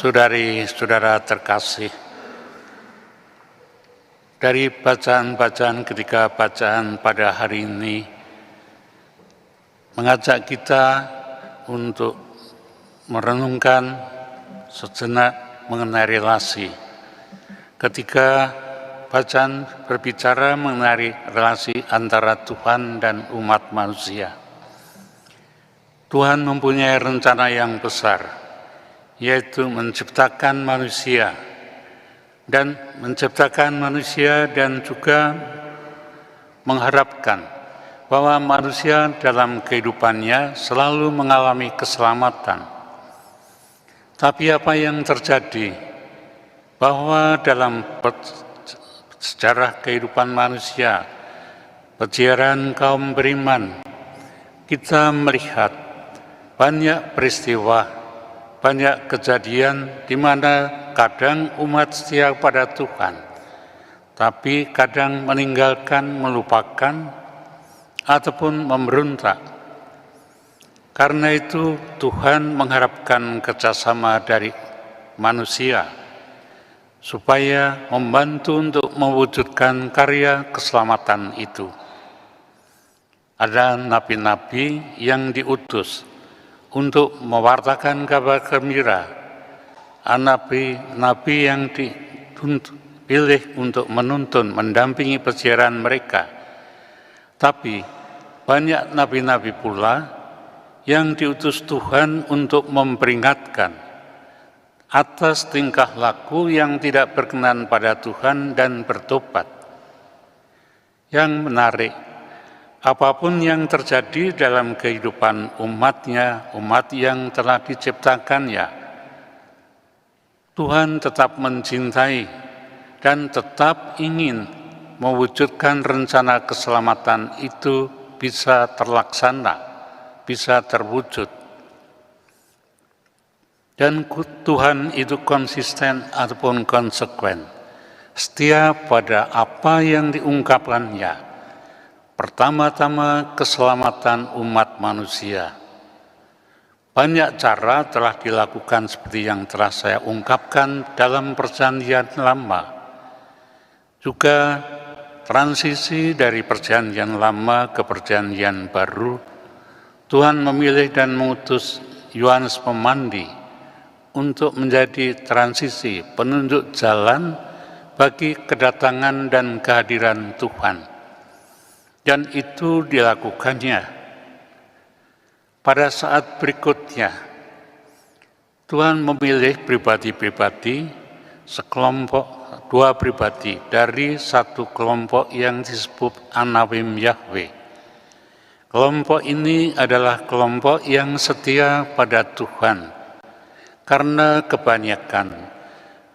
Saudari-saudara terkasih, dari bacaan-bacaan ketika bacaan pada hari ini mengajak kita untuk merenungkan sejenak mengenai relasi. Ketika bacaan berbicara mengenai relasi antara Tuhan dan umat manusia, Tuhan mempunyai rencana yang besar, yaitu menciptakan manusia dan juga mengharapkan bahwa manusia dalam kehidupannya selalu mengalami keselamatan. Tapi apa yang terjadi? Bahwa dalam sejarah kehidupan manusia, perjalanan kaum beriman, kita melihat banyak peristiwa, banyak kejadian di mana kadang umat setia pada Tuhan, tapi kadang meninggalkan, melupakan, ataupun memberontak. Karena itu Tuhan mengharapkan kerjasama dari manusia supaya membantu untuk mewujudkan karya keselamatan itu. Ada nabi-nabi yang diutus untuk mewartakan kabar gembira, nabi yang dipilih untuk menuntun, mendampingi perjalanan mereka. Tapi banyak nabi-nabi pula yang diutus Tuhan untuk memperingatkan atas tingkah laku yang tidak berkenan pada Tuhan dan bertobat. Yang menarik, apapun yang terjadi dalam kehidupan umatnya, umat yang telah diciptakannya, Tuhan tetap mencintai dan tetap ingin mewujudkan rencana keselamatan itu bisa terlaksana, bisa terwujud. Dan Tuhan itu konsisten ataupun konsekuen, setia pada apa yang diungkapkannya. Pertama-tama keselamatan umat manusia. Banyak cara telah dilakukan seperti yang telah saya ungkapkan dalam Perjanjian Lama. Juga transisi dari Perjanjian Lama ke Perjanjian Baru, Tuhan memilih dan mengutus Yohanes Pemandi untuk menjadi transisi, penunjuk jalan bagi kedatangan dan kehadiran Tuhan. Dan itu dilakukannya. Pada saat berikutnya, Tuhan memilih pribadi-pribadi, sekelompok, dua pribadi dari satu kelompok yang disebut Anawim Yahweh. Kelompok ini adalah kelompok yang setia pada Tuhan, karena kebanyakan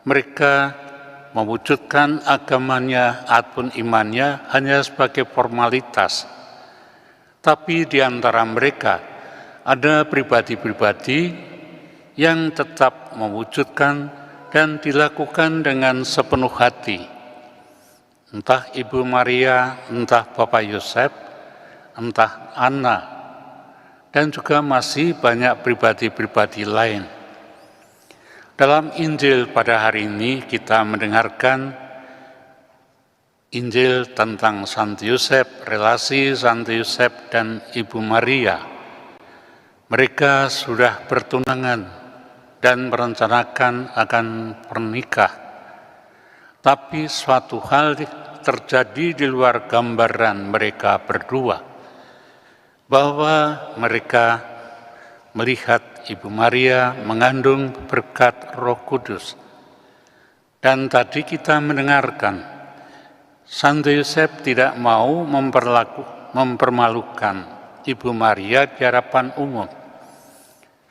mereka mewujudkan agamanya ataupun imannya hanya sebagai formalitas. Tapi di antara mereka ada pribadi-pribadi yang tetap mewujudkan dan dilakukan dengan sepenuh hati. Entah Ibu Maria, entah Bapak Yosef, entah Anna, dan juga masih banyak pribadi-pribadi lain. Dalam Injil pada hari ini kita mendengarkan Injil tentang Santo Yosef, relasi Santo Yosef dan Ibu Maria. Mereka sudah bertunangan dan merencanakan akan pernikah. Tapi suatu hal terjadi di luar gambaran mereka berdua, bahwa mereka melihat Ibu Maria mengandung berkat Roh Kudus. Dan tadi kita mendengarkan, Santo Yosef tidak mau mempermalukan Ibu Maria di hadapan umum,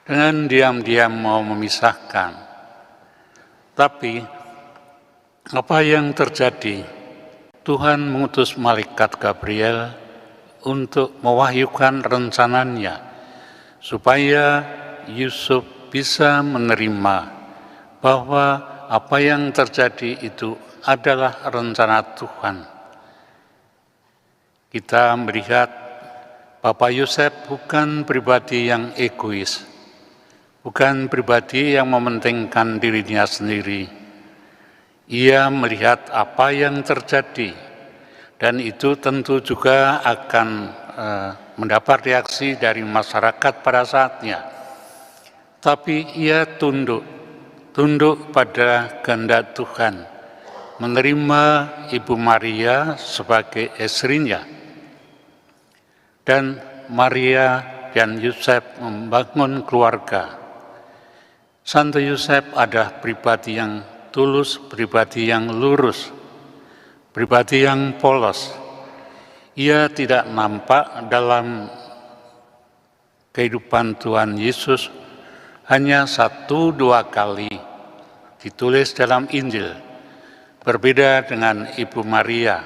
dengan diam-diam mau memisahkan. Tapi apa yang terjadi? Tuhan mengutus malaikat Gabriel untuk mewahyukan rencananya, supaya Yusuf bisa menerima bahwa apa yang terjadi itu adalah rencana Tuhan. Kita melihat Bapak Yosef bukan pribadi yang egois, bukan pribadi yang mementingkan dirinya sendiri. Ia melihat apa yang terjadi, dan itu tentu juga akan mendapat reaksi dari masyarakat pada saatnya. Tapi ia tunduk pada kehendak Tuhan, menerima Ibu Maria sebagai istrinya. Dan Maria dan Yusuf membangun keluarga. Santo Yusuf adalah pribadi yang tulus, pribadi yang lurus, pribadi yang polos. Ia tidak nampak dalam kehidupan Tuhan Yesus hanya 1-2 kali ditulis dalam Injil. Berbeda dengan Ibu Maria,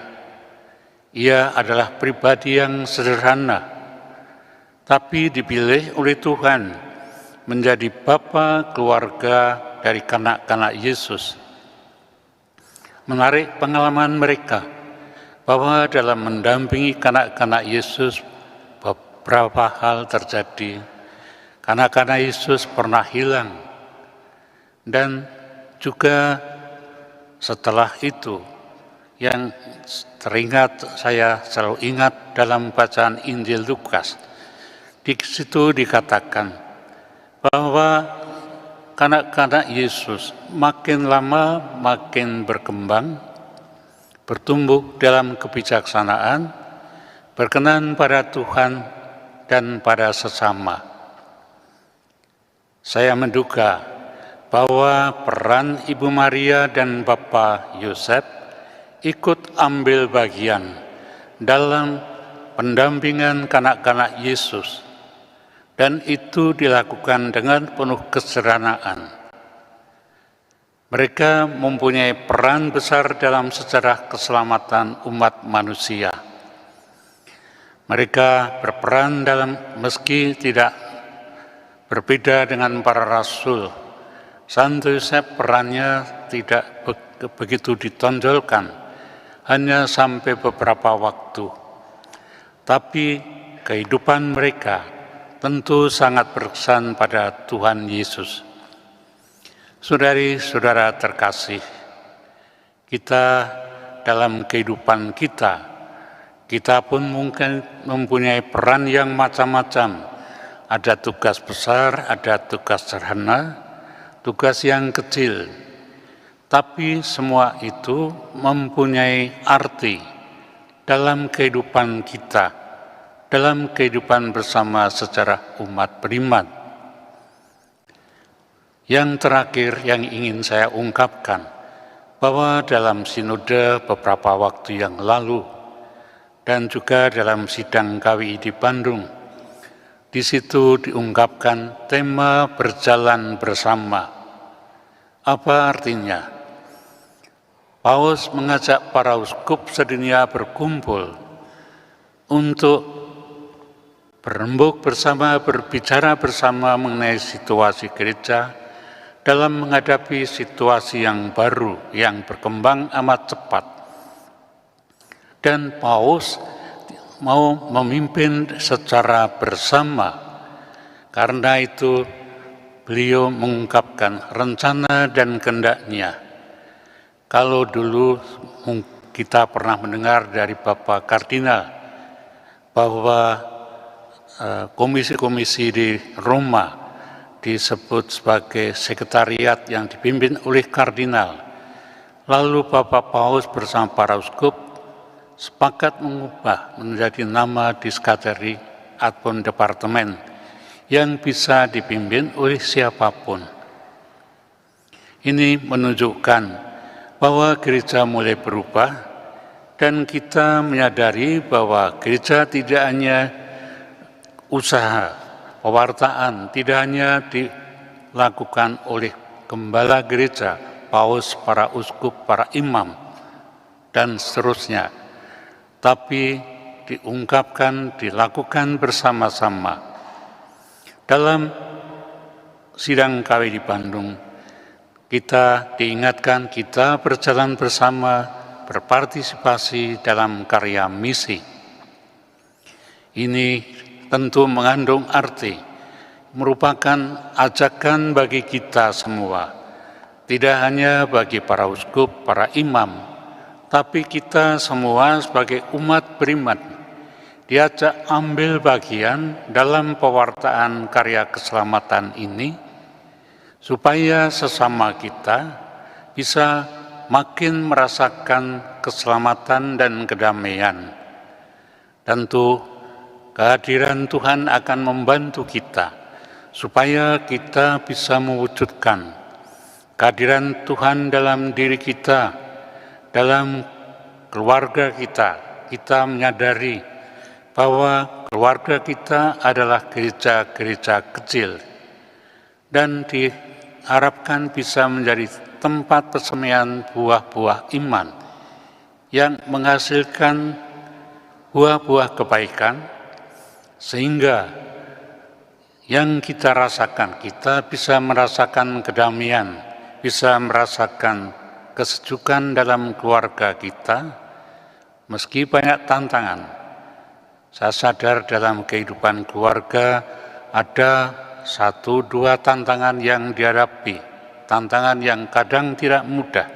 ia adalah pribadi yang sederhana, tapi dipilih oleh Tuhan menjadi bapa keluarga dari kanak-kanak Yesus. Menarik pengalaman mereka bahwa dalam mendampingi kanak-kanak Yesus beberapa hal terjadi. Kanak-kanak Yesus pernah hilang, dan juga setelah itu yang teringat, saya selalu ingat dalam bacaan Injil Lukas. Di situ dikatakan bahwa kanak-kanak Yesus makin lama makin berkembang, bertumbuh dalam kebijaksanaan, berkenan pada Tuhan dan pada sesama. Saya menduga bahwa peran Ibu Maria dan Bapak Yusuf ikut ambil bagian dalam pendampingan kanak-kanak Yesus, dan itu dilakukan dengan penuh kesederhanaan. Mereka mempunyai peran besar dalam sejarah keselamatan umat manusia. Mereka berperan dalam, meski tidak berbeda dengan para rasul, Santo Yusuf perannya tidak begitu ditonjolkan, hanya sampai beberapa waktu. Tapi kehidupan mereka tentu sangat berkesan pada Tuhan Yesus. Saudari-saudara terkasih, kita dalam kehidupan kita pun mungkin mempunyai peran yang macam-macam. Ada tugas besar, ada tugas sederhana, tugas yang kecil. Tapi semua itu mempunyai arti dalam kehidupan kita, dalam kehidupan bersama secara umat beriman. Yang terakhir yang ingin saya ungkapkan, bahwa dalam sinode beberapa waktu yang lalu, dan juga dalam sidang KWI di Bandung, di situ diungkapkan tema berjalan bersama. Apa artinya? Paus mengajak para uskup sedunia berkumpul untuk berembuk bersama, berbicara bersama mengenai situasi gereja dalam menghadapi situasi yang baru, yang berkembang amat cepat. Dan Paus mau memimpin secara bersama. Karena itu beliau mengungkapkan rencana dan kehendaknya. Kalau dulu kita pernah mendengar dari Bapak Kardinal bahwa komisi-komisi di Roma disebut sebagai sekretariat yang dipimpin oleh kardinal. Lalu Bapak Paus bersama para uskup sepakat mengubah menjadi nama diskateri ataupun departemen yang bisa dipimpin oleh siapapun. Ini menunjukkan bahwa gereja mulai berubah, dan kita menyadari bahwa gereja tidak hanya usaha pewartaan, tidak hanya dilakukan oleh gembala gereja, paus, para uskup, para imam, dan seterusnya, tapi diungkapkan, dilakukan bersama-sama. Dalam sidang KW di Bandung, kita diingatkan kita berjalan bersama, berpartisipasi dalam karya misi. Ini tentu mengandung arti merupakan ajakan bagi kita semua, tidak hanya bagi para uskup, para imam, tapi kita semua sebagai umat beriman diajak ambil bagian dalam pewartaan karya keselamatan ini, supaya sesama kita bisa makin merasakan keselamatan dan kedamaian. Tentu kehadiran Tuhan akan membantu kita supaya kita bisa mewujudkan kehadiran Tuhan dalam diri kita, dalam keluarga kita. Kita menyadari bahwa keluarga kita adalah gereja-gereja kecil dan diharapkan bisa menjadi tempat persemaian buah-buah iman yang menghasilkan buah-buah kebaikan, sehingga yang kita rasakan, kita bisa merasakan kedamaian, bisa merasakan kesejukan dalam keluarga kita, meski banyak tantangan. Saya sadar dalam kehidupan keluarga ada 1-2 tantangan yang dihadapi, tantangan yang kadang tidak mudah.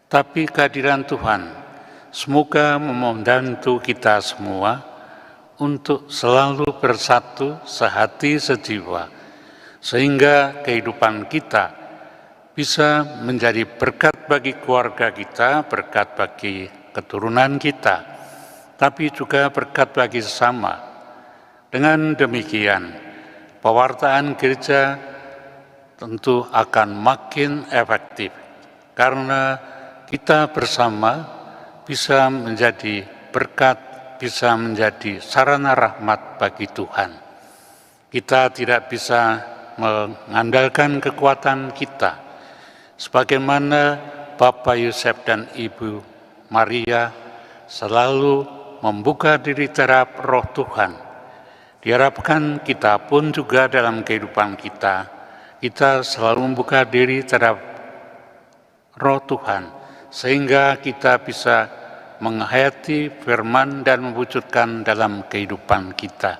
Tapi kehadiran Tuhan semoga membantu kita semua untuk selalu bersatu, sehati, sejiwa, sehingga kehidupan kita bisa menjadi berkat bagi keluarga kita, berkat bagi keturunan kita, tapi juga berkat bagi sesama. Dengan demikian, pewartaan gereja tentu akan makin efektif, karena kita bersama bisa menjadi berkat, bisa menjadi sarana rahmat bagi Tuhan. Kita tidak bisa mengandalkan kekuatan kita, sebagaimana Bapak Yosef dan Ibu Maria selalu membuka diri terhadap Roh Tuhan. Diharapkan kita pun juga dalam kehidupan kita selalu membuka diri terhadap Roh Tuhan, sehingga kita bisa menghayati firman dan mewujudkan dalam kehidupan kita.